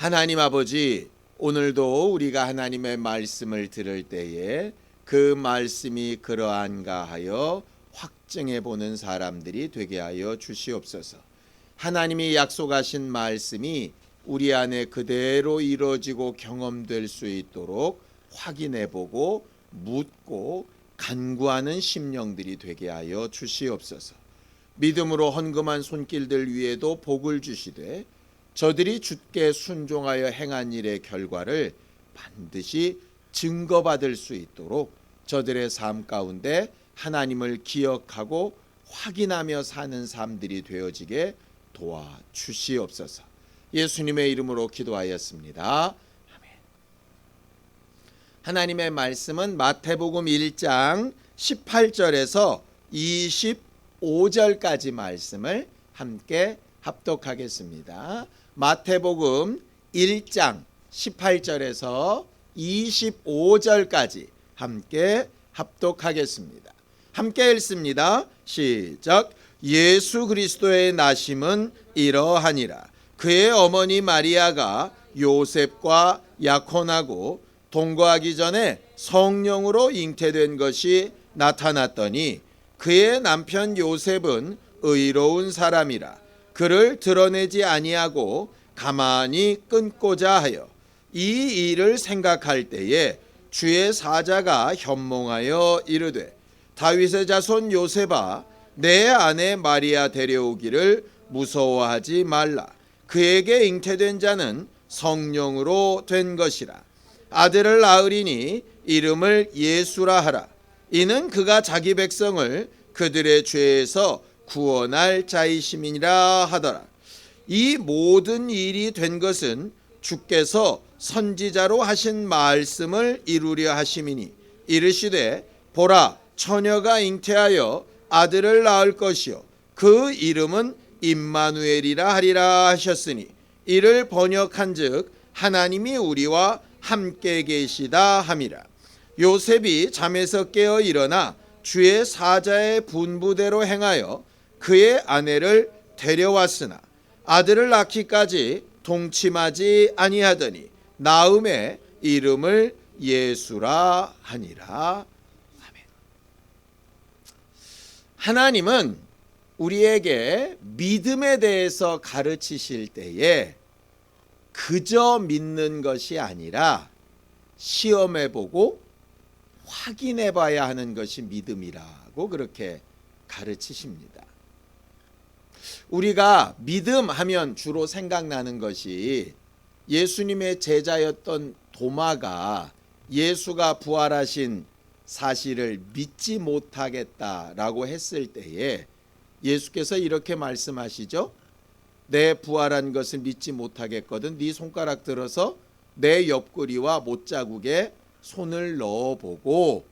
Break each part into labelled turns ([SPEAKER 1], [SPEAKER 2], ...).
[SPEAKER 1] 하나님 아버지, 오늘도 우리가 하나님의 말씀을 들을 때에 그 말씀이 그러한가 하여 확증해 보는 사람들이 되게 하여 주시옵소서. 하나님이 약속하신 말씀이 우리 안에 그대로 이루어지고 경험될 수 있도록 확인해 보고 묻고 간구하는 심령들이 되게 하여 주시옵소서. 믿음으로 헌금한 손길들 위에도 복을 주시되 저들이 주께 순종하여 행한 일의 결과를 반드시 증거받을 수 있도록 저들의 삶 가운데 하나님을 기억하고 확인하며 사는 삶들이 되어지게 도와주시옵소서. 예수님의 이름으로 기도하였습니다. 아멘. 하나님의 말씀은 마태복음 1장 18절에서 25절까지 말씀을 함께 합독하겠습니다. 마태복음 1장 18절에서 25절까지 함께 합독하겠습니다. 함께 읽습니다. 시작. 예수 그리스도의 나심은 이러하니라. 그의 어머니 마리아가 요셉과 약혼하고 동거하기 전에 성령으로 잉태된 것이 나타났더니 그의 남편 요셉은 의로운 사람이라 그를 드러내지 아니하고 가만히 끊고자 하여 이 일을 생각할 때에 주의 사자가 현몽하여 이르되 다윗의 자손 요셉아 내 아내 마리아 데려오기를 무서워하지 말라. 그에게 잉태된 자는 성령으로 된 것이라. 아들을 낳으리니 이름을 예수라 하라. 이는 그가 자기 백성을 그들의 죄에서 구원할 자이심이니라 하더라. 이 모든 일이 된 것은 주께서 선지자로 하신 말씀을 이루려 하심이니 이르시되 보라 처녀가 잉태하여 아들을 낳을 것이요 그 이름은 임마누엘이라 하리라 하셨으니 이를 번역한즉 하나님이 우리와 함께 계시다 함이라. 요셉이 잠에서 깨어 일어나 주의 사자의 분부대로 행하여 그의 아내를 데려왔으나 아들을 낳기까지 동침하지 아니하더니 나음의 이름을 예수라 하니라. 아멘. 하나님은 우리에게 믿음에 대해서 가르치실 때에 그저 믿는 것이 아니라 시험해보고 확인해봐야 하는 것이 믿음이라고 그렇게 가르치십니다. 우리가 믿음 하면 주로 생각나는 것이 예수님의 제자였던 도마가 예수가 부활하신 사실을 믿지 못하겠다라고 했을 때에 예수께서 이렇게 말씀하시죠. 내 부활한 것을 믿지 못하겠거든 네 손가락 들어서 내 옆구리와 못자국에 손을 넣어보고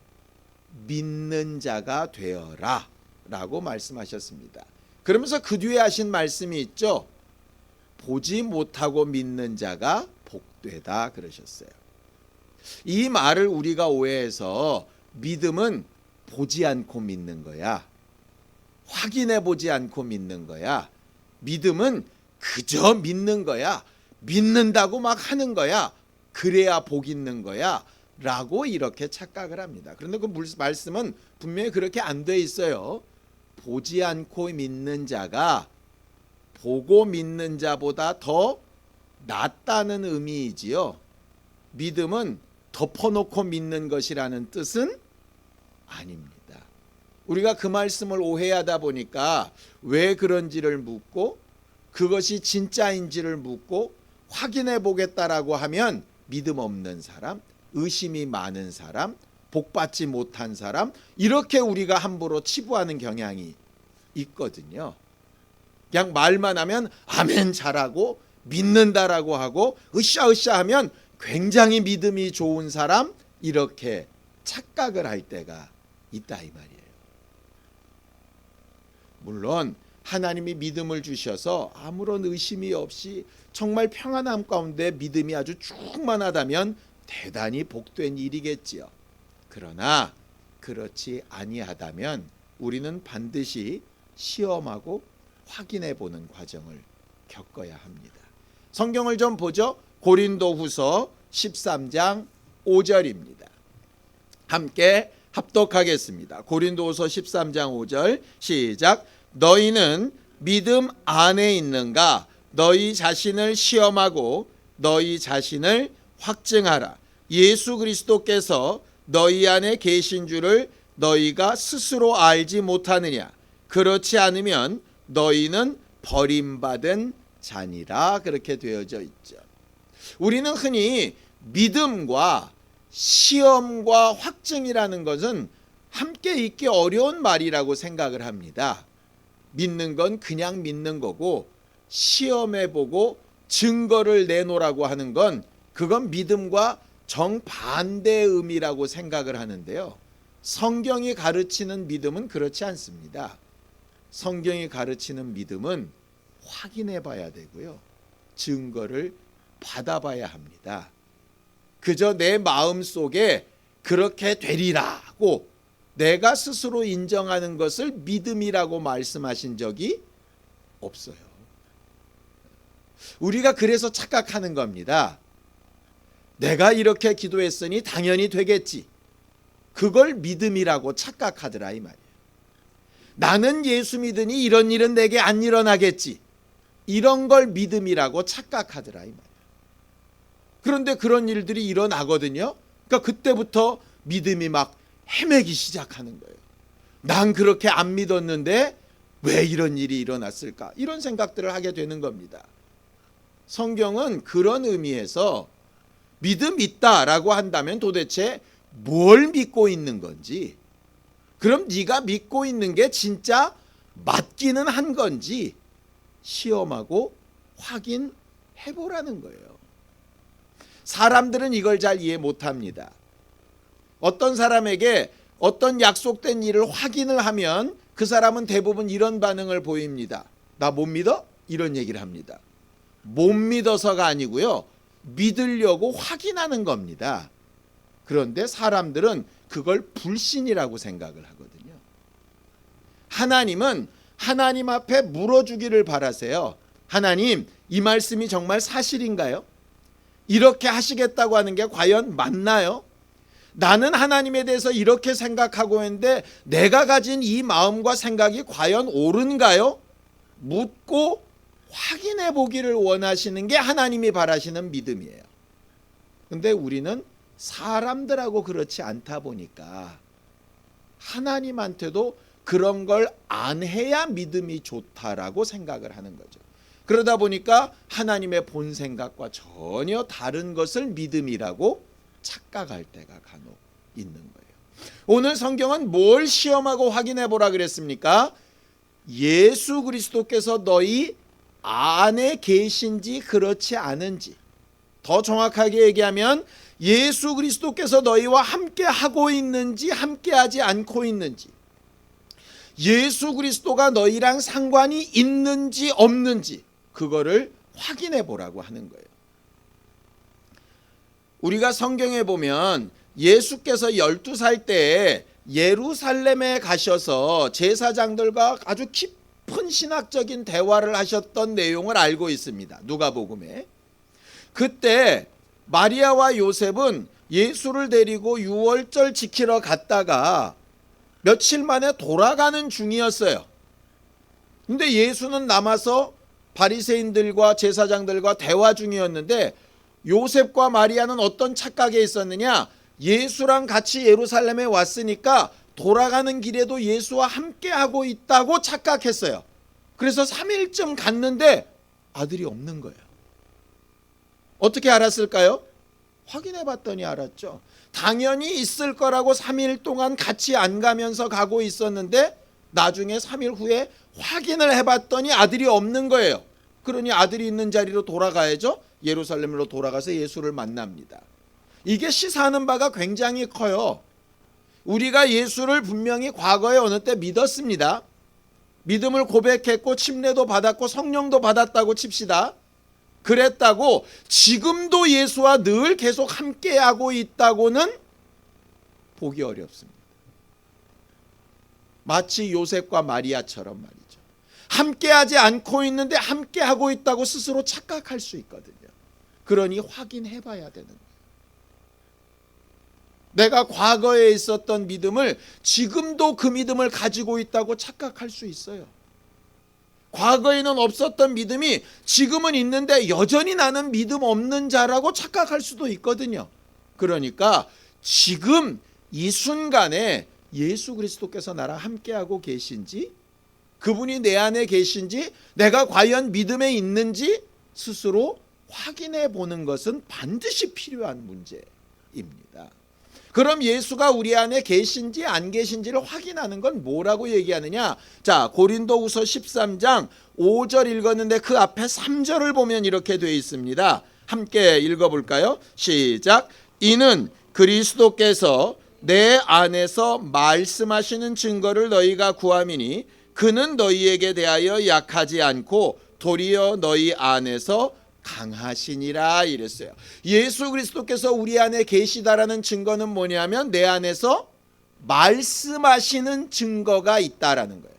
[SPEAKER 1] 믿는 자가 되어라 라고 말씀하셨습니다. 그러면서 그 뒤에 하신 말씀이 있죠. 보지 못하고 믿는 자가 복되다 그러셨어요. 이 말을 우리가 오해해서 믿음은 보지 않고 믿는 거야. 확인해 보지 않고 믿는 거야. 믿음은 그저 믿는 거야. 믿는다고 막 하는 거야. 그래야 복 있는 거야. 라고 이렇게 착각을 합니다. 그런데 그 말씀은 분명히 그렇게 안 돼 있어요. 보지 않고 믿는 자가 보고 믿는 자보다 더 낫다는 의미이지요. 믿음은 덮어놓고 믿는 것이라는 뜻은 아닙니다. 우리가 그 말씀을 오해하다 보니까 왜 그런지를 묻고 그것이 진짜인지를 묻고 확인해 보겠다라고 하면 믿음 없는 사람, 의심이 많은 사람, 복받지 못한 사람 이렇게 우리가 함부로 치부하는 경향이 있거든요. 그냥 말만 하면 아멘 잘하고 믿는다라고 하고 으쌰으쌰 하면 굉장히 믿음이 좋은 사람 이렇게 착각을 할 때가 있다 이 말이에요. 물론 하나님이 믿음을 주셔서 아무런 의심이 없이 정말 평안함 가운데 믿음이 아주 충만하다면 대단히 복된 일이겠지요. 그러나 그렇지 아니하다면 우리는 반드시 시험하고 확인해 보는 과정을 겪어야 합니다. 성경을 좀 보죠. 고린도후서 13장 5절입니다. 함께 합독하겠습니다. 고린도후서 13장 5절 시작. 너희는 믿음 안에 있는가? 너희 자신을 시험하고 너희 자신을 확증하라. 예수 그리스도께서 너희 안에 계신 줄을 너희가 스스로 알지 못하느냐? 그렇지 않으면 너희는 버림받은 자니라. 그렇게 되어져 있죠. 우리는 흔히 믿음과 시험과 확증이라는 것은 함께 있기 어려운 말이라고 생각을 합니다. 믿는 건 그냥 믿는 거고, 시험해보고 증거를 내놓으라고 하는 건 그건 믿음과 정반대의 의미라고 생각을 하는데요. 성경이 가르치는 믿음은 그렇지 않습니다. 성경이 가르치는 믿음은 확인해 봐야 되고요. 증거를 받아봐야 합니다. 그저 내 마음속에 그렇게 되리라고 내가 스스로 인정하는 것을 믿음이라고 말씀하신 적이 없어요. 우리가 그래서 착각하는 겁니다. 내가 이렇게 기도했으니 당연히 되겠지. 그걸 믿음이라고 착각하더라 이 말이에요. 나는 예수 믿으니 이런 일은 내게 안 일어나겠지. 이런 걸 믿음이라고 착각하더라 이 말이에요. 그런데 그런 일들이 일어나거든요. 그러니까 그때부터 믿음이 막 헤매기 시작하는 거예요. 난 그렇게 안 믿었는데 왜 이런 일이 일어났을까? 이런 생각들을 하게 되는 겁니다. 성경은 그런 의미에서 믿음 있다라고 한다면 도대체 뭘 믿고 있는 건지, 그럼 네가 믿고 있는 게 진짜 맞기는 한 건지 시험하고 확인해보라는 거예요. 사람들은 이걸 잘 이해 못합니다. 어떤 사람에게 어떤 약속된 일을 확인을 하면 그 사람은 대부분 이런 반응을 보입니다. 나 못 믿어? 이런 얘기를 합니다. 못 믿어서가 아니고요. 믿으려고 확인하는 겁니다. 그런데 사람들은 그걸 불신이라고 생각을 하거든요. 하나님은 하나님 앞에 물어주기를 바라세요. 하나님, 이 말씀이 정말 사실인가요? 이렇게 하시겠다고 하는 게 과연 맞나요? 나는 하나님에 대해서 이렇게 생각하고 있는데 내가 가진 이 마음과 생각이 과연 옳은가요? 묻고 확인해 보기를 원하시는 게 하나님이 바라시는 믿음이에요. 근데 우리는 사람들하고 그렇지 않다 보니까 하나님한테도 그런 걸 안 해야 믿음이 좋다라고 생각을 하는 거죠. 그러다 보니까 하나님의 본 생각과 전혀 다른 것을 믿음이라고 착각할 때가 간혹 있는 거예요. 오늘 성경은 뭘 시험하고 확인해 보라 그랬습니까? 예수 그리스도께서 너희 안에 계신지 그렇지 않은지, 더 정확하게 얘기하면 예수 그리스도께서 너희와 함께 하고 있는지 함께 하지 않고 있는지, 예수 그리스도가 너희랑 상관이 있는지 없는지 그거를 확인해 보라고 하는 거예요. 우리가 성경에 보면 예수께서 12살 때 예루살렘에 가셔서 제사장들과 아주 깊은 신학적인 대화를 하셨던 내용을 알고 있습니다. 누가복음에. 그때 마리아와 요셉은 예수를 데리고 유월절 지키러 갔다가 며칠 만에 돌아가는 중이었어요. 근데 예수는 남아서 바리새인들과 제사장들과 대화 중이었는데 요셉과 마리아는 어떤 착각에 있었느냐? 예수랑 같이 예루살렘에 왔으니까 돌아가는 길에도 예수와 함께 하고 있다고 착각했어요. 그래서 3일쯤 갔는데 아들이 없는 거예요. 어떻게 알았을까요? 확인해 봤더니 알았죠. 당연히 있을 거라고 3일 동안 같이 안 가면서 가고 있었는데 나중에 3일 후에 확인을 해봤더니 아들이 없는 거예요. 그러니 아들이 있는 자리로 돌아가야죠. 예루살렘으로 돌아가서 예수를 만납니다. 이게 시사하는 바가 굉장히 커요. 우리가 예수를 분명히 과거에 어느 때 믿었습니다. 믿음을 고백했고 침례도 받았고 성령도 받았다고 칩시다. 그랬다고 지금도 예수와 늘 계속 함께하고 있다고는 보기 어렵습니다. 마치 요셉과 마리아처럼 말이죠. 함께하지 않고 있는데 함께하고 있다고 스스로 착각할 수 있거든요. 그러니 확인해 봐야 되는 거예요. 내가 과거에 있었던 믿음을 지금도 그 믿음을 가지고 있다고 착각할 수 있어요. 과거에는 없었던 믿음이 지금은 있는데 여전히 나는 믿음 없는 자라고 착각할 수도 있거든요. 그러니까 지금 이 순간에 예수 그리스도께서 나랑 함께하고 계신지, 그분이 내 안에 계신지, 내가 과연 믿음에 있는지 스스로 확인해 보는 것은 반드시 필요한 문제입니다. 그럼 예수가 우리 안에 계신지 안 계신지를 확인하는 건 뭐라고 얘기하느냐? 자, 고린도후서 13장 5절 읽었는데 그 앞에 3절을 보면 이렇게 되어 있습니다. 함께 읽어볼까요? 시작. 이는 그리스도께서 내 안에서 말씀하시는 증거를 너희가 구함이니 그는 너희에게 대하여 약하지 않고 도리어 너희 안에서 강하시니라 이랬어요. 예수 그리스도께서 우리 안에 계시다라는 증거는 뭐냐면 내 안에서 말씀하시는 증거가 있다라는 거예요.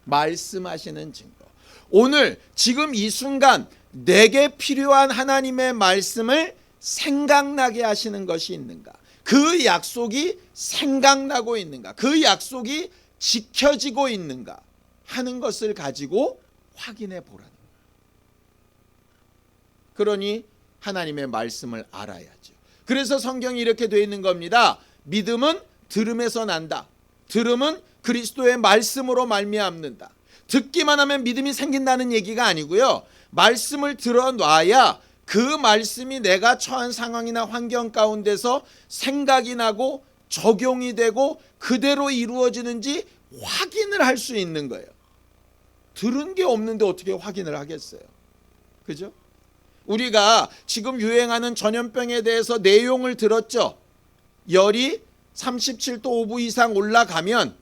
[SPEAKER 1] 말씀하시는 증거. 오늘 지금 이 순간 내게 필요한 하나님의 말씀을 생각나게 하시는 것이 있는가? 그 약속이 생각나고 있는가? 그 약속이 지켜지고 있는가? 하는 것을 가지고 확인해 보라는 거예요. 그러니 하나님의 말씀을 알아야죠. 그래서 성경이 이렇게 되어 있는 겁니다. 믿음은 들음에서 난다. 들음은 그리스도의 말씀으로 말미암는다. 듣기만 하면 믿음이 생긴다는 얘기가 아니고요. 말씀을 들어놔야 그 말씀이 내가 처한 상황이나 환경 가운데서 생각이 나고 적용이 되고 그대로 이루어지는지 확인을 할 수 있는 거예요. 들은 게 없는데 어떻게 확인을 하겠어요? 그죠? 우리가 지금 유행하는 전염병에 대해서 내용을 들었죠. 열이 37도 5분 이상 올라가면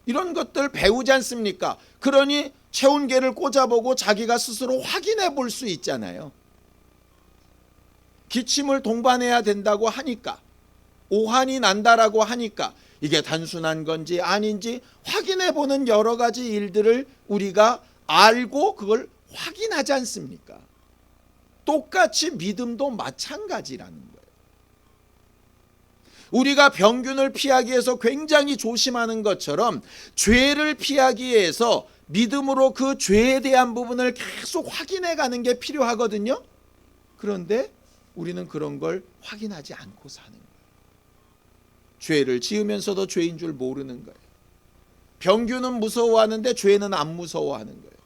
[SPEAKER 1] 이런 것들 배우지 않습니까? 그러니 체온계를 꽂아보고 자기가 스스로 확인해 볼 수 있잖아요. 기침을 동반해야 된다고 하니까, 오한이 난다라고 하니까 이게 단순한 건지 아닌지 확인해 보는 여러 가지 일들을 우리가 알고 그걸 확인하지 않습니까? 똑같이 믿음도 마찬가지라는 거예요. 우리가 병균을 피하기 위해서 굉장히 조심하는 것처럼 죄를 피하기 위해서 믿음으로 그 죄에 대한 부분을 계속 확인해 가는 게 필요하거든요. 그런데 우리는 그런 걸 확인하지 않고 사는 거예요. 죄를 지으면서도 죄인 줄 모르는 거예요. 병균은 무서워하는데 죄는 안 무서워하는 거예요.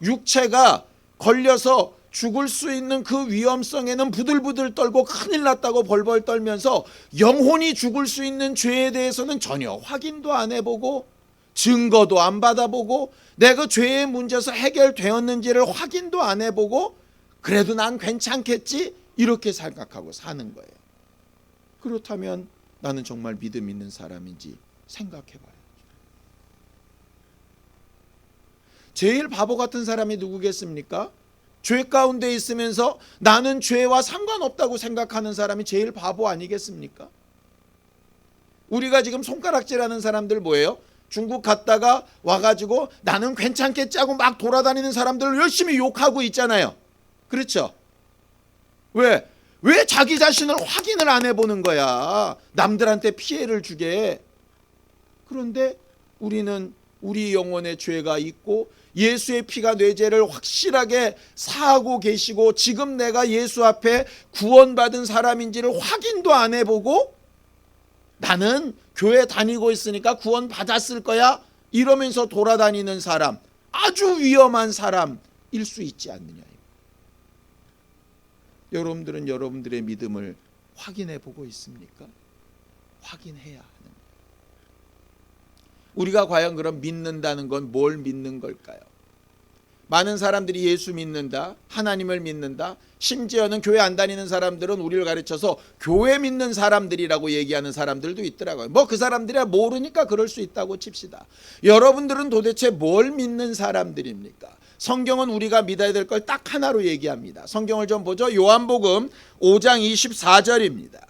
[SPEAKER 1] 육체가 걸려서 죽을 수 있는 그 위험성에는 부들부들 떨고 큰일 났다고 벌벌 떨면서 영혼이 죽을 수 있는 죄에 대해서는 전혀 확인도 안 해보고 증거도 안 받아보고 내가 죄의 문제에서 해결되었는지를 확인도 안 해보고 그래도 난 괜찮겠지 이렇게 생각하고 사는 거예요. 그렇다면 나는 정말 믿음 있는 사람인지 생각해봐요. 제일 바보 같은 사람이 누구겠습니까? 죄 가운데 있으면서 나는 죄와 상관없다고 생각하는 사람이 제일 바보 아니겠습니까? 우리가 지금 손가락질하는 사람들 뭐예요? 중국 갔다가 와가지고 나는 괜찮겠지 하고 막 돌아다니는 사람들을 열심히 욕하고 있잖아요. 그렇죠? 왜 자기 자신을 확인을 안 해보는 거야? 남들한테 피해를 주게. 그런데 우리는 우리 영혼에 죄가 있고 예수의 피가 내 죄를 확실하게 사하고 계시고 지금 내가 예수 앞에 구원받은 사람인지를 확인도 안 해보고 나는 교회 다니고 있으니까 구원 받았을 거야 이러면서 돌아다니는 사람, 아주 위험한 사람일 수 있지 않느냐. 여러분들은 여러분들의 믿음을 확인해 보고 있습니까? 확인해야 하는 거예요. 우리가 과연 그럼 믿는다는 건 뭘 믿는 걸까요? 많은 사람들이 예수 믿는다, 하나님을 믿는다, 심지어는 교회 안 다니는 사람들은 우리를 가르쳐서 교회 믿는 사람들이라고 얘기하는 사람들도 있더라고요. 뭐 그 사람들이야 모르니까 그럴 수 있다고 칩시다. 여러분들은 도대체 뭘 믿는 사람들입니까? 성경은 우리가 믿어야 될 걸 딱 하나로 얘기합니다. 성경을 좀 보죠. 요한복음 5장 24절입니다.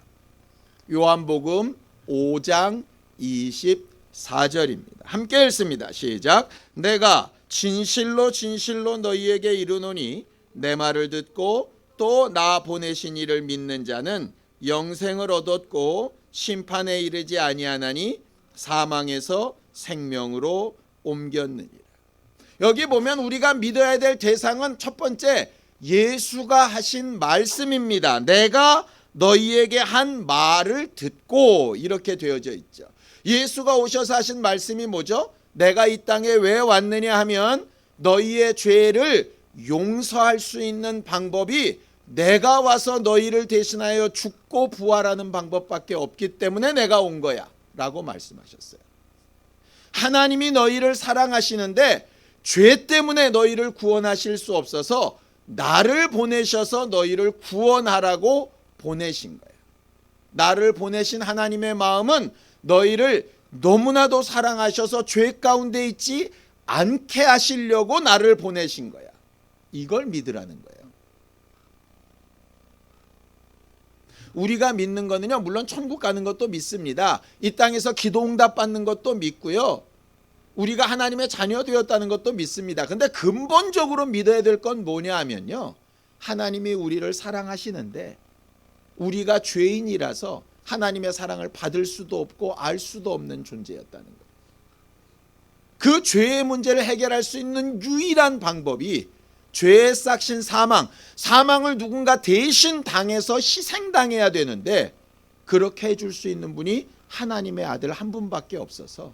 [SPEAKER 1] 요한복음 5장 24절입니다. 함께 읽습니다. 시작. 내가 진실로 진실로 너희에게 이르노니 내 말을 듣고 또 나 보내신 이를 믿는 자는 영생을 얻었고 심판에 이르지 아니하나니 사망에서 생명으로 옮겼느니라. 여기 보면 우리가 믿어야 될 대상은 첫 번째 예수가 하신 말씀입니다. 내가 너희에게 한 말을 듣고, 이렇게 되어져 있죠. 예수가 오셔서 하신 말씀이 뭐죠? 내가 이 땅에 왜 왔느냐 하면 너희의 죄를 용서할 수 있는 방법이 내가 와서 너희를 대신하여 죽고 부활하는 방법밖에 없기 때문에 내가 온 거야 라고 말씀하셨어요. 하나님이 너희를 사랑하시는데 죄 때문에 너희를 구원하실 수 없어서 나를 보내셔서 너희를 구원하라고 보내신 거예요. 나를 보내신 하나님의 마음은 너희를 너무나도 사랑하셔서 죄 가운데 있지 않게 하시려고 나를 보내신 거야. 이걸 믿으라는 거예요. 우리가 믿는 거는요, 물론 천국 가는 것도 믿습니다. 이 땅에서 기도 응답 받는 것도 믿고요, 우리가 하나님의 자녀 되었다는 것도 믿습니다. 근데 근본적으로 믿어야 될 건 뭐냐 하면요, 하나님이 우리를 사랑하시는데 우리가 죄인이라서 하나님의 사랑을 받을 수도 없고 알 수도 없는 존재였다는 거예요. 그 죄의 문제를 해결할 수 있는 유일한 방법이 죄의 싹신 사망을 누군가 대신 당해서 희생당해야 되는데, 그렇게 해줄 수 있는 분이 하나님의 아들 한 분밖에 없어서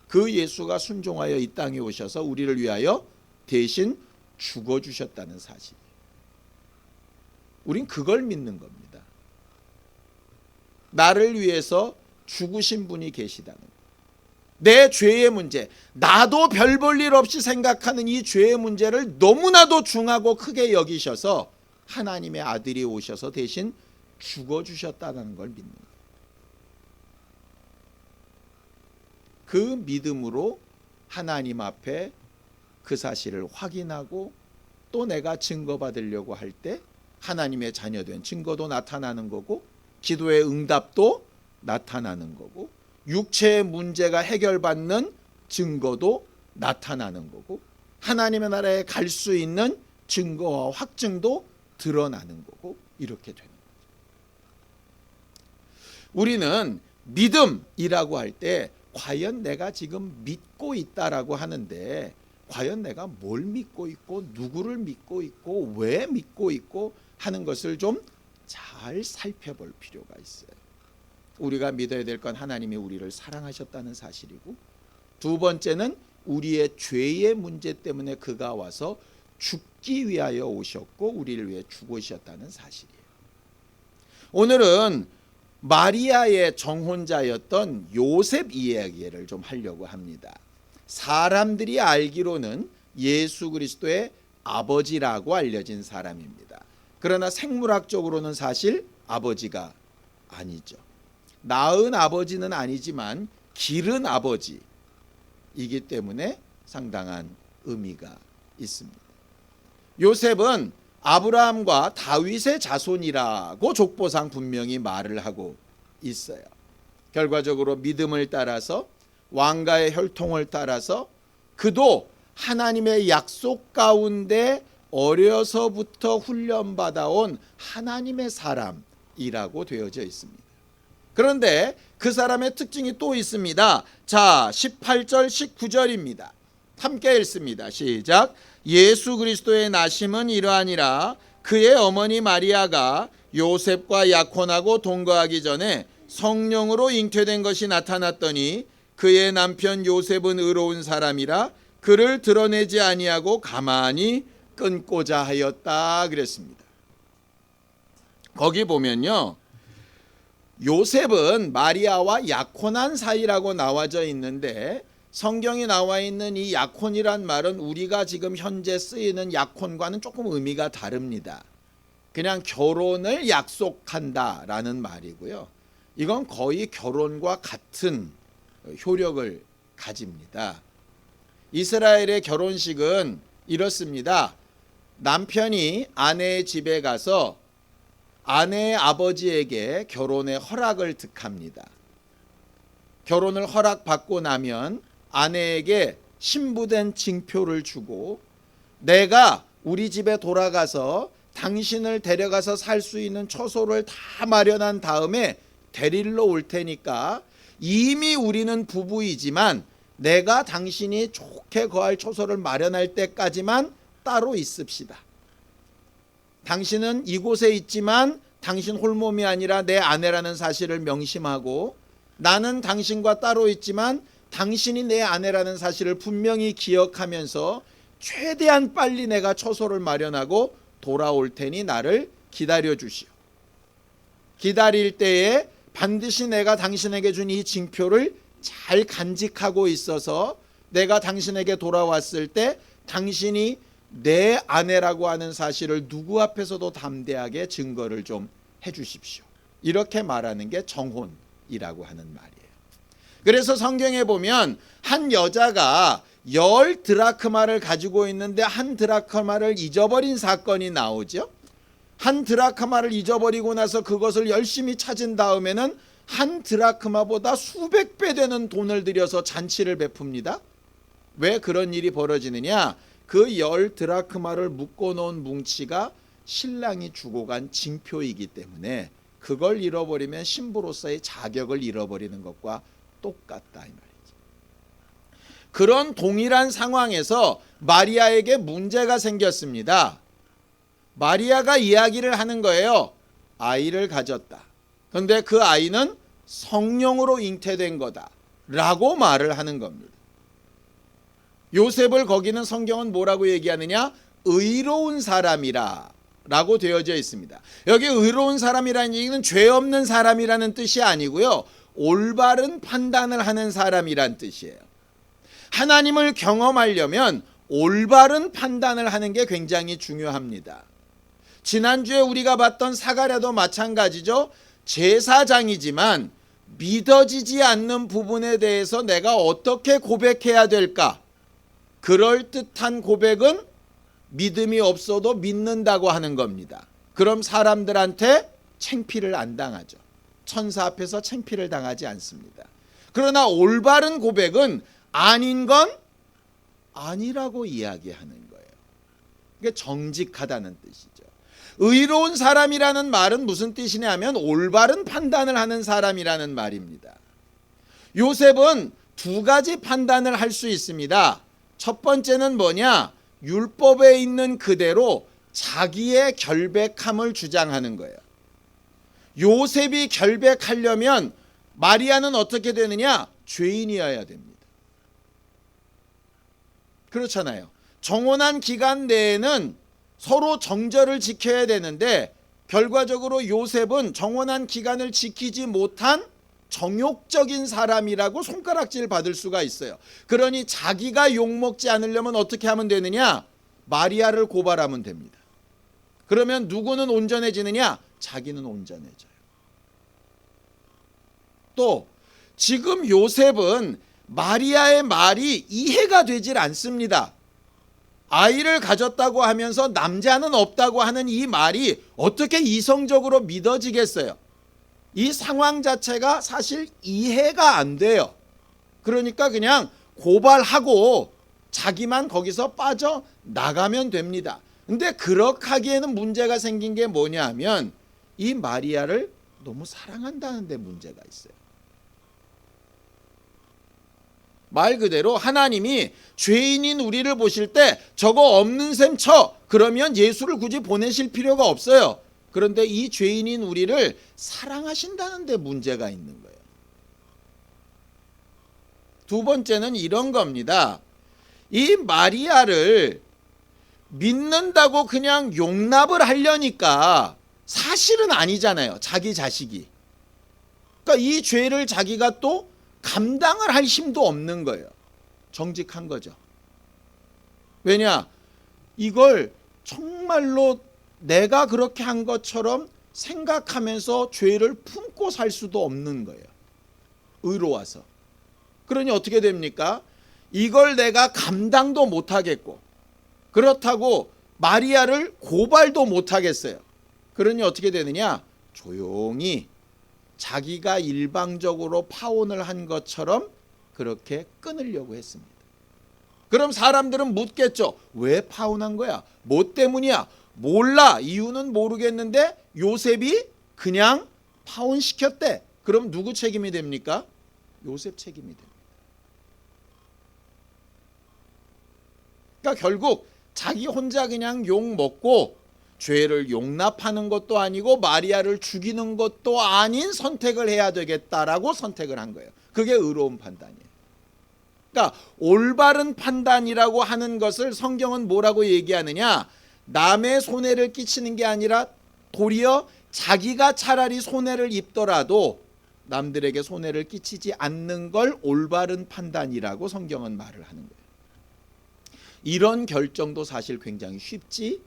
[SPEAKER 1] 그 예수가 순종하여 이 땅에 오셔서 우리를 위하여 대신 죽어주셨다는 사실. 우린 그걸 믿는 겁니다. 나를 위해서 죽으신 분이 계시다는 거예요. 내 죄의 문제, 나도 별 볼 일 없이 생각하는 이 죄의 문제를 너무나도 중하고 크게 여기셔서 하나님의 아들이 오셔서 대신 죽어주셨다는 걸 믿는 거예요. 그 믿음으로 하나님 앞에 그 사실을 확인하고 또 내가 증거받으려고 할 때 하나님의 자녀된 증거도 나타나는 거고, 기도의 응답도 나타나는 거고, 육체의 문제가 해결받는 증거도 나타나는 거고, 하나님의 나라에 갈 수 있는 증거와 확증도 드러나는 거고, 이렇게 되는 거죠. 우리는 믿음이라고 할 때 과연 내가 지금 믿고 있다라고 하는데, 과연 내가 뭘 믿고 있고 누구를 믿고 있고 왜 믿고 있고 하는 것을 좀 잘 살펴볼 필요가 있어요. 우리가 믿어야 될 건 하나님이 우리를 사랑하셨다는 사실이고, 두 번째는 우리의 죄의 문제 때문에 그가 와서 죽기 위하여 오셨고 우리를 위해 죽으셨다는 사실이에요. 오늘은 마리아의 정혼자였던 요셉 이야기를 좀 하려고 합니다. 사람들이 알기로는 예수 그리스도의 아버지라고 알려진 사람입니다. 그러나 생물학적으로는 사실 아버지가 아니죠. 낳은 아버지는 아니지만 기른 아버지이기 때문에 상당한 의미가 있습니다. 요셉은 아브라함과 다윗의 자손이라고 족보상 분명히 말을 하고 있어요. 결과적으로 믿음을 따라서, 왕가의 혈통을 따라서 그도 하나님의 약속 가운데 어려서부터 훈련받아온 하나님의 사람이라고 되어져 있습니다. 그런데 그 사람의 특징이 또 있습니다. 자, 18절 19절입니다. 함께 읽습니다. 시작. 예수 그리스도의 나심은 이러하니라. 그의 어머니 마리아가 요셉과 약혼하고 동거하기 전에 성령으로 잉태된 것이 나타났더니 그의 남편 요셉은 의로운 사람이라 그를 드러내지 아니하고 가만히 끊고자 하였다 그랬습니다. 거기 보면요, 요셉은 마리아와 약혼한 사이라고 나와져 있는데, 성경에 나와 있는 이 약혼이란 말은 우리가 지금 현재 쓰이는 약혼과는 조금 의미가 다릅니다. 그냥 결혼을 약속한다라는 말이고요, 이건 거의 결혼과 같은 효력을 가집니다. 이스라엘의 결혼식은 이렇습니다. 남편이 아내의 집에 가서 아내의 아버지에게 결혼의 허락을 득합니다. 결혼을 허락받고 나면 아내에게 신부된 징표를 주고, 내가 우리 집에 돌아가서 당신을 데려가서 살 수 있는 처소를 다 마련한 다음에 데리러 올 테니까 이미 우리는 부부이지만 내가 당신이 좋게 거할 처소를 마련할 때까지만 따로 있읍시다. 당신은 이곳에 있지만 당신 홀몸이 아니라 내 아내라는 사실을 명심하고, 나는 당신과 따로 있지만 당신이 내 아내라는 사실을 분명히 기억하면서 최대한 빨리 내가 처소를 마련하고 돌아올 테니 나를 기다려 주시오. 기다릴 때에 반드시 내가 당신에게 준 이 징표를 잘 간직하고 있어서 내가 당신에게 돌아왔을 때 당신이 내 아내라고 하는 사실을 누구 앞에서도 담대하게 증거를 좀 해주십시오. 이렇게 말하는 게 정혼이라고 하는 말이에요. 그래서 성경에 보면 한 여자가 10 드라크마를 가지고 있는데 한 드라크마를 잊어버린 사건이 나오죠. 한 드라크마를 잊어버리고 나서 그것을 열심히 찾은 다음에는 한 드라크마보다 수백 배 되는 돈을 들여서 잔치를 베풉니다. 왜 그런 일이 벌어지느냐? 그 10 드라크마를 묶어놓은 뭉치가 신랑이 주고 간 징표이기 때문에 그걸 잃어버리면 신부로서의 자격을 잃어버리는 것과 똑같다 이 말이죠. 그런 동일한 상황에서 마리아에게 문제가 생겼습니다. 마리아가 이야기를 하는 거예요. 아이를 가졌다. 그런데 그 아이는 성령으로 잉태된 거다 라고 말을 하는 겁니다. 요셉을 거기는 성경은 뭐라고 얘기하느냐? 의로운 사람이라 라고 되어져 있습니다. 여기 의로운 사람이라는 얘기는 죄 없는 사람이라는 뜻이 아니고요, 올바른 판단을 하는 사람이란 뜻이에요. 하나님을 경험하려면 올바른 판단을 하는 게 굉장히 중요합니다. 지난주에 우리가 봤던 사가랴도 마찬가지죠. 제사장이지만 믿어지지 않는 부분에 대해서 내가 어떻게 고백해야 될까? 그럴듯한 고백은 믿음이 없어도 믿는다고 하는 겁니다. 그럼 사람들한테 창피를 안 당하죠. 천사 앞에서 창피를 당하지 않습니다. 그러나 올바른 고백은 아닌 건 아니라고 이야기하는 거예요. 이게 정직하다는 뜻이죠. 의로운 사람이라는 말은 무슨 뜻이냐 하면 올바른 판단을 하는 사람이라는 말입니다. 요셉은 두 가지 판단을 할 수 있습니다. 첫 번째는 뭐냐? 율법에 있는 그대로 자기의 결백함을 주장하는 거예요. 요셉이 결백하려면 마리아는 어떻게 되느냐? 죄인이어야 됩니다. 그렇잖아요. 정혼한 기간 내에는 서로 정절을 지켜야 되는데 결과적으로 요셉은 정혼한 기간을 지키지 못한 정욕적인 사람이라고 손가락질 받을 수가 있어요. 그러니 자기가 욕먹지 않으려면 어떻게 하면 되느냐? 마리아를 고발하면 됩니다. 그러면 누구는 온전해지느냐? 자기는 온전해져요. 또 지금 요셉은 마리아의 말이 이해가 되질 않습니다. 아이를 가졌다고 하면서 남자는 없다고 하는 이 말이 어떻게 이성적으로 믿어지겠어요? 이 상황 자체가 사실 이해가 안 돼요. 그러니까 그냥 고발하고 자기만 거기서 빠져나가면 됩니다. 근데 그렇게 하기에는 문제가 생긴 게 뭐냐 하면 이 마리아를 너무 사랑한다는 데 문제가 있어요. 말 그대로 하나님이 죄인인 우리를 보실 때 저거 없는 셈 쳐. 그러면 예수를 굳이 보내실 필요가 없어요. 그런데 이 죄인인 우리를 사랑하신다는 데 문제가 있는 거예요. 두 번째는 이런 겁니다. 이 마리아를 믿는다고 그냥 용납을 하려니까 사실은 아니잖아요. 자기 자식이. 그러니까 이 죄를 자기가 또 감당을 할 힘도 없는 거예요. 정직한 거죠. 왜냐? 이걸 정말로 내가 그렇게 한 것처럼 생각하면서 죄를 품고 살 수도 없는 거예요. 의로워서. 그러니 어떻게 됩니까? 이걸 내가 감당도 못하겠고 그렇다고 마리아를 고발도 못하겠어요. 그러니 어떻게 되느냐? 조용히 자기가 일방적으로 파혼을 한 것처럼 그렇게 끊으려고 했습니다. 그럼 사람들은 묻겠죠. 왜 파혼한 거야? 뭐 때문이야? 몰라. 이유는 모르겠는데 요셉이 그냥 파혼시켰대. 그럼 누구 책임이 됩니까? 요셉 책임이 됩니다. 그러니까 결국 자기 혼자 그냥 욕 먹고 죄를 용납하는 것도 아니고 마리아를 죽이는 것도 아닌 선택을 해야 되겠다라고 선택을 한 거예요. 그게 의로운 판단이에요. 그러니까 올바른 판단이라고 하는 것을 성경은 뭐라고 얘기하느냐? 남의 손해를 끼치는 게 아니라 도리어 자기가 차라리 손해를 입더라도 남들에게 손해를 끼치지 않는 걸 올바른 판단이라고 성경은 말을 하는 거예요. 이런 결정도 사실 굉장히 쉽지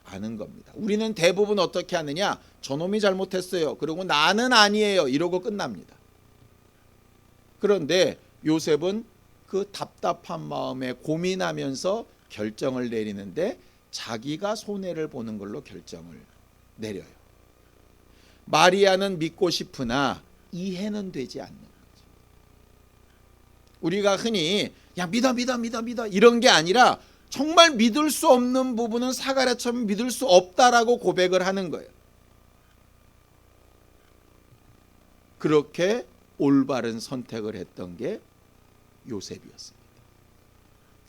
[SPEAKER 1] 않은 겁니다. 우리는 대부분 어떻게 하느냐? 저놈이 잘못했어요. 그리고 나는 아니에요. 이러고 끝납니다. 그런데 요셉은 그 답답한 마음에 고민하면서 결정을 내리는데 자기가 손해를 보는 걸로 결정을 내려요. 마리아는 믿고 싶으나 이해는 되지 않는 거죠. 우리가 흔히 야 믿어 이런 게 아니라 정말 믿을 수 없는 부분은 사가랴처럼 믿을 수 없다라고 고백을 하는 거예요. 그렇게 올바른 선택을 했던 게 요셉이었습니다.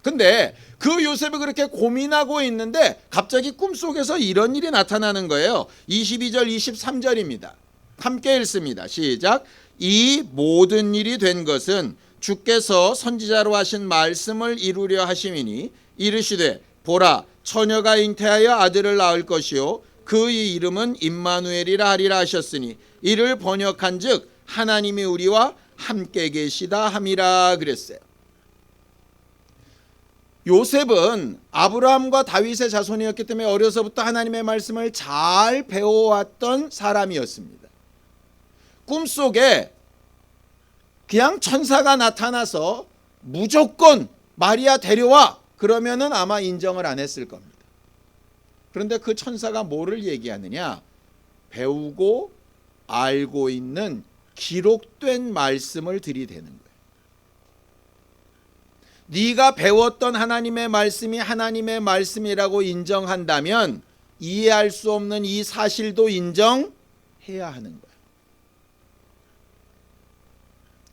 [SPEAKER 1] 근데 그 요셉이 그렇게 고민하고 있는데 갑자기 꿈속에서 이런 일이 나타나는 거예요. 22절 23절입니다. 함께 읽습니다. 시작. 이 모든 일이 된 것은 주께서 선지자로 하신 말씀을 이루려 하심이니 이르시되 보라 처녀가 잉태하여 아들을 낳을 것이요 그의 이름은 임마누엘이라 하리라 하셨으니 이를 번역한즉 하나님이 우리와 함께 계시다 함이라 그랬어요. 요셉은 아브라함과 다윗의 자손이었기 때문에 어려서부터 하나님의 말씀을 잘 배워왔던 사람이었습니다. 꿈속에 그냥 천사가 나타나서 무조건 마리아 데려와 그러면은 아마 인정을 안 했을 겁니다. 그런데 그 천사가 뭐를 얘기하느냐? 배우고 알고 있는 기록된 말씀을 들이대는 거예요. 네가 배웠던 하나님의 말씀이 하나님의 말씀이라고 인정한다면 이해할 수 없는 이 사실도 인정해야 하는 거예요.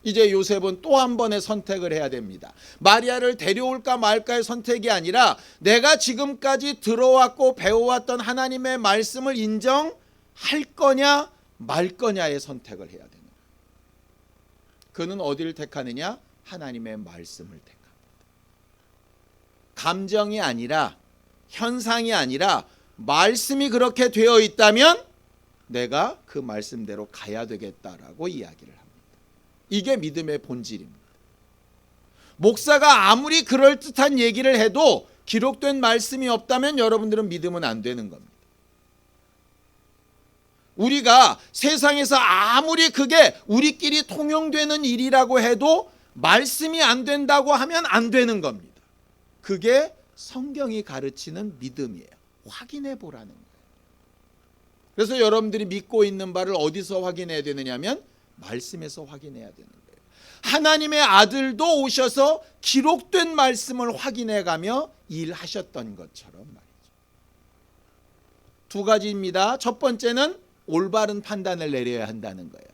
[SPEAKER 1] 이제 요셉은 또 한 번의 선택을 해야 됩니다. 마리아를 데려올까 말까의 선택이 아니라 내가 지금까지 들어왔고 배워왔던 하나님의 말씀을 인정할 거냐 말 거냐의 선택을 해야 되는 거예요. 그는 어디를 택하느냐? 하나님의 말씀을 택합니다. 감정이 아니라 현상이 아니라 말씀이 그렇게 되어 있다면 내가 그 말씀대로 가야 되겠다라고 이야기를 합니다. 이게 믿음의 본질입니다. 목사가 아무리 그럴듯한 얘기를 해도 기록된 말씀이 없다면 여러분들은 믿으면 안 되는 겁니다. 우리가 세상에서 아무리 그게 우리끼리 통용되는 일이라고 해도 말씀이 안 된다고 하면 안 되는 겁니다. 그게 성경이 가르치는 믿음이에요. 확인해 보라는 거예요. 그래서 여러분들이 믿고 있는 바를 어디서 확인해야 되느냐면 말씀에서 확인해야 되는 거예요. 하나님의 아들도 오셔서 기록된 말씀을 확인해가며 일하셨던 것처럼 말이죠. 두 가지입니다. 첫 번째는 올바른 판단을 내려야 한다는 거예요.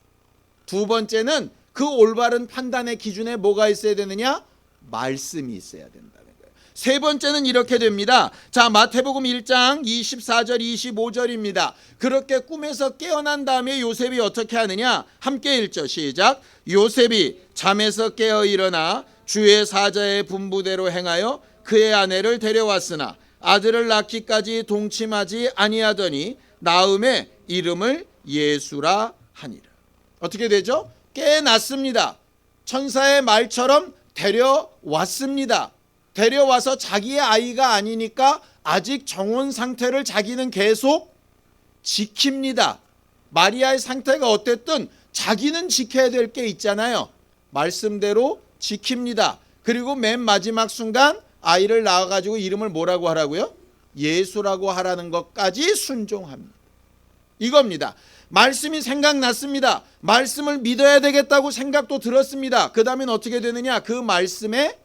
[SPEAKER 1] 두 번째는 그 올바른 판단의 기준에 뭐가 있어야 되느냐? 말씀이 있어야 된다는 거예요. 세 번째는 이렇게 됩니다. 자, 마태복음 1장 24절 25절입니다. 그렇게 꿈에서 깨어난 다음에 요셉이 어떻게 하느냐? 함께 읽죠. 시작. 요셉이 잠에서 깨어 일어나 주의 사자의 분부대로 행하여 그의 아내를 데려왔으나 아들을 낳기까지 동침하지 아니하더니 낳음에 이름을 예수라 하니라. 어떻게 되죠? 깨어났습니다. 천사의 말처럼 데려왔습니다. 데려와서 자기의 아이가 아니니까 아직 정혼 상태를 자기는 계속 지킵니다. 마리아의 상태가 어땠든 자기는 지켜야 될 게 있잖아요. 말씀대로 지킵니다. 그리고 맨 마지막 순간 아이를 낳아가지고 이름을 뭐라고 하라고요? 예수라고 하라는 것까지 순종합니다. 이겁니다. 말씀이 생각났습니다. 말씀을 믿어야 되겠다고 생각도 들었습니다. 그 다음엔 어떻게 되느냐? 그 말씀에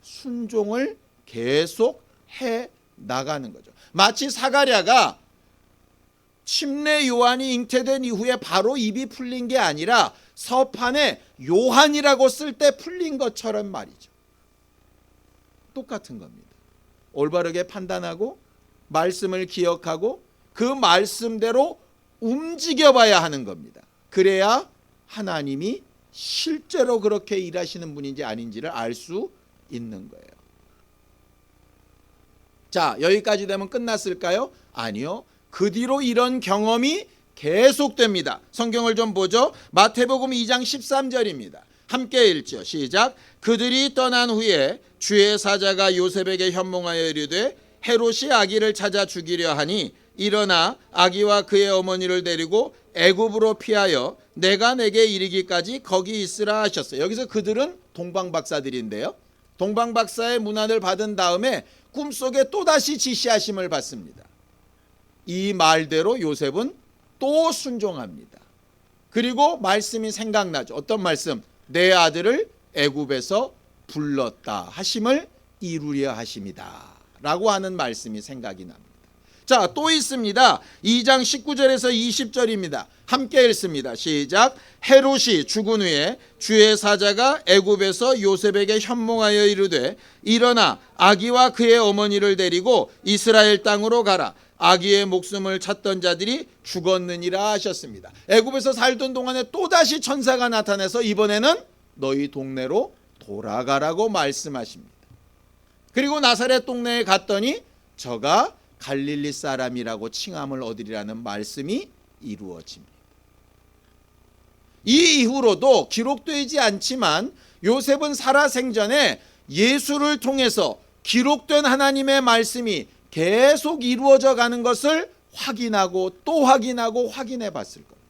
[SPEAKER 1] 순종을 계속 해 나가는 거죠. 마치 사가랴가 침례 요한이 잉태된 이후에 바로 입이 풀린 게 아니라 서판에 요한이라고 쓸 때 풀린 것처럼 말이죠. 똑같은 겁니다. 올바르게 판단하고 말씀을 기억하고 그 말씀대로 움직여봐야 하는 겁니다. 그래야 하나님이 실제로 그렇게 일하시는 분인지 아닌지를 알 수 있는 거예요. 자, 여기까지 되면 끝났을까요? 아니요. 그 뒤로 이런 경험이 계속됩니다. 성경을 좀 보죠. 마태복음 2장 13절입니다. 함께 읽죠. 시작. 그들이 떠난 후에 주의 사자가 요셉에게 현몽하여 이르되 헤롯이 아기를 찾아 죽이려 하니 일어나 아기와 그의 어머니를 데리고 애굽으로 피하여 내가 내게 이르기까지 거기 있으라 하셨어요. 여기서 그들은 동방박사들인데요. 동방박사의 문안을 받은 다음에 꿈속에 또다시 지시하심을 받습니다. 이 말대로 요셉은 또 순종합니다. 그리고 말씀이 생각나죠. 어떤 말씀? 내 아들을 애굽에서 불렀다 하심을 이루려 하심이다 라고 하는 말씀이 생각이 납니다. 자, 또 있습니다. 2장 19절에서 20절입니다. 함께 읽습니다. 시작. 헤롯이 죽은 후에 주의 사자가 애굽에서 요셉에게 현몽하여 이르되 일어나 아기와 그의 어머니를 데리고 이스라엘 땅으로 가라. 아기의 목숨을 찾던 자들이 죽었느니라 하셨습니다. 애굽에서 살던 동안에 또다시 천사가 나타나서 이번에는 너희 동네로 돌아가라고 말씀하십니다. 그리고 나사렛 동네에 갔더니 저가 갈릴리 사람이라고 칭함을 얻으리라는 말씀이 이루어집니다. 이 이후로도 기록되지 않지만 요셉은 살아생전에 예수를 통해서 기록된 하나님의 말씀이 계속 이루어져 가는 것을 확인하고 또 확인하고 확인해 봤을 겁니다.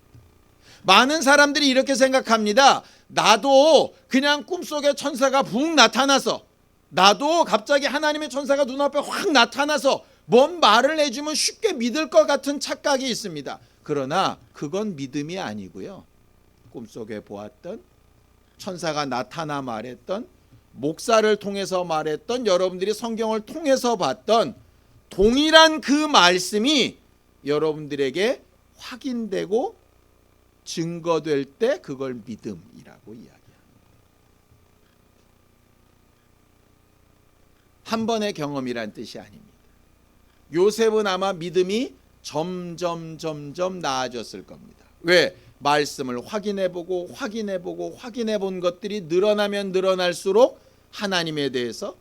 [SPEAKER 1] 많은 사람들이 이렇게 생각합니다. 나도 그냥 꿈속에 천사가 붕 나타나서, 나도 갑자기 하나님의 천사가 눈앞에 확 나타나서 뭔 말을 해주면 쉽게 믿을 것 같은 착각이 있습니다. 그러나 그건 믿음이 아니고요. 꿈속에 보았던, 천사가 나타나 말했던, 목사를 통해서 말했던, 여러분들이 성경을 통해서 봤던 동일한 그 말씀이 여러분들에게 확인되고 증거될 때 그걸 믿음이라고 이야기합니다. 한 번의 경험이란 뜻이 아닙니다. 요셉은 아마 믿음이 점점 나아졌을 겁니다. 왜? 말씀을 확인해보고 확인해본 것들이 늘어나면 늘어날수록 하나님에 대해서,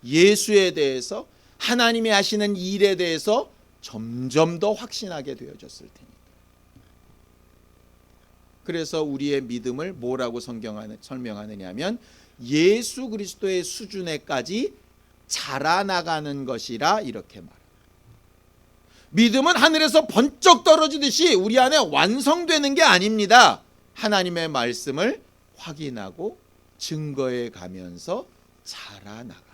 [SPEAKER 1] 예수에 대해서, 하나님이 하시는 일에 대해서 점점 더 확신하게 되어졌을 테니까. 그래서 우리의 믿음을 뭐라고 설명하느냐 하면 예수 그리스도의 수준에까지 자라나가는 것이라 이렇게 말합니다. 믿음은 하늘에서 번쩍 떨어지듯이 우리 안에 완성되는 게 아닙니다. 하나님의 말씀을 확인하고 증거해 가면서 자라나가는 거예요.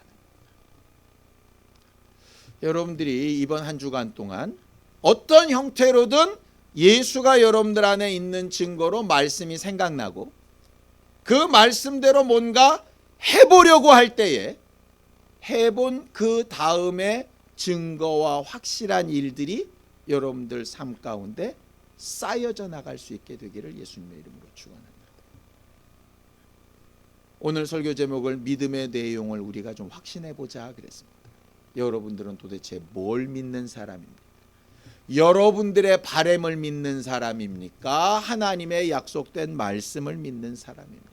[SPEAKER 1] 여러분들이 이번 한 주간 동안 어떤 형태로든 예수가 여러분들 안에 있는 증거로 말씀이 생각나고 그 말씀대로 뭔가 해보려고 할 때에 해본 그 다음에 증거와 확실한 일들이 여러분들 삶 가운데 쌓여져 나갈 수 있게 되기를 예수님의 이름으로 축원합니다. 오늘 설교 제목을 믿음의 내용을 우리가 좀 확신해 보자 그랬습니다. 여러분들은 도대체 뭘 믿는 사람입니까? 여러분들의 바램을 믿는 사람입니까? 하나님의 약속된 말씀을 믿는 사람입니까?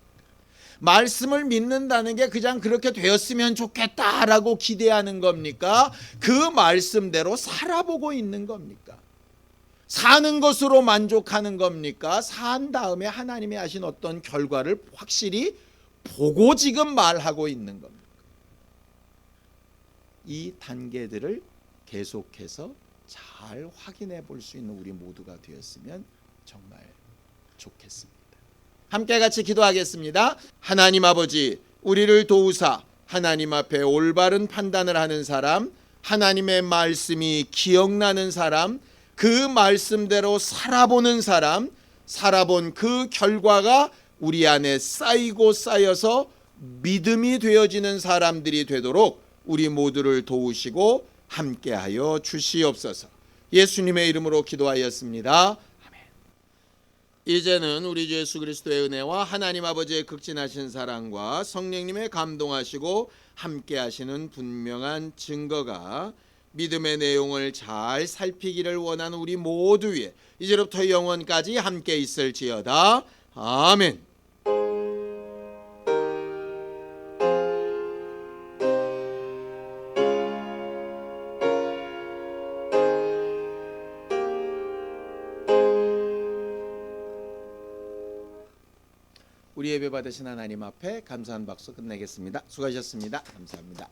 [SPEAKER 1] 말씀을 믿는다는 게 그냥 그렇게 되었으면 좋겠다라고 기대하는 겁니까? 그 말씀대로 살아보고 있는 겁니까? 사는 것으로 만족하는 겁니까? 산 다음에 하나님이 하신 어떤 결과를 확실히 보고 지금 말하고 있는 겁니까? 이 단계들을 계속해서 잘 확인해 볼 수 있는 우리 모두가 되었으면 정말 좋겠습니다. 함께 같이 기도하겠습니다. 하나님 아버지, 우리를 도우사 하나님 앞에 올바른 판단을 하는 사람, 하나님의 말씀이 기억나는 사람, 그 말씀대로 살아보는 사람, 살아본 그 결과가 우리 안에 쌓이고 쌓여서 믿음이 되어지는 사람들이 되도록 우리 모두를 도우시고 함께하여 주시옵소서. 예수님의 이름으로 기도하였습니다. 아멘. 이제는 우리 주 예수 그리스도의 은혜와 하나님 아버지의 극진하신 사랑과 성령님의 감동하시고 함께하시는 분명한 증거가 믿음의 내용을 잘 살피기를 원하는 우리 모두 위에 이제부터 영원까지 함께 있을지어다. 아멘. 우리 예배 받으신 하나님 앞에 감사한 박수 끝내겠습니다. 수고하셨습니다. 감사합니다.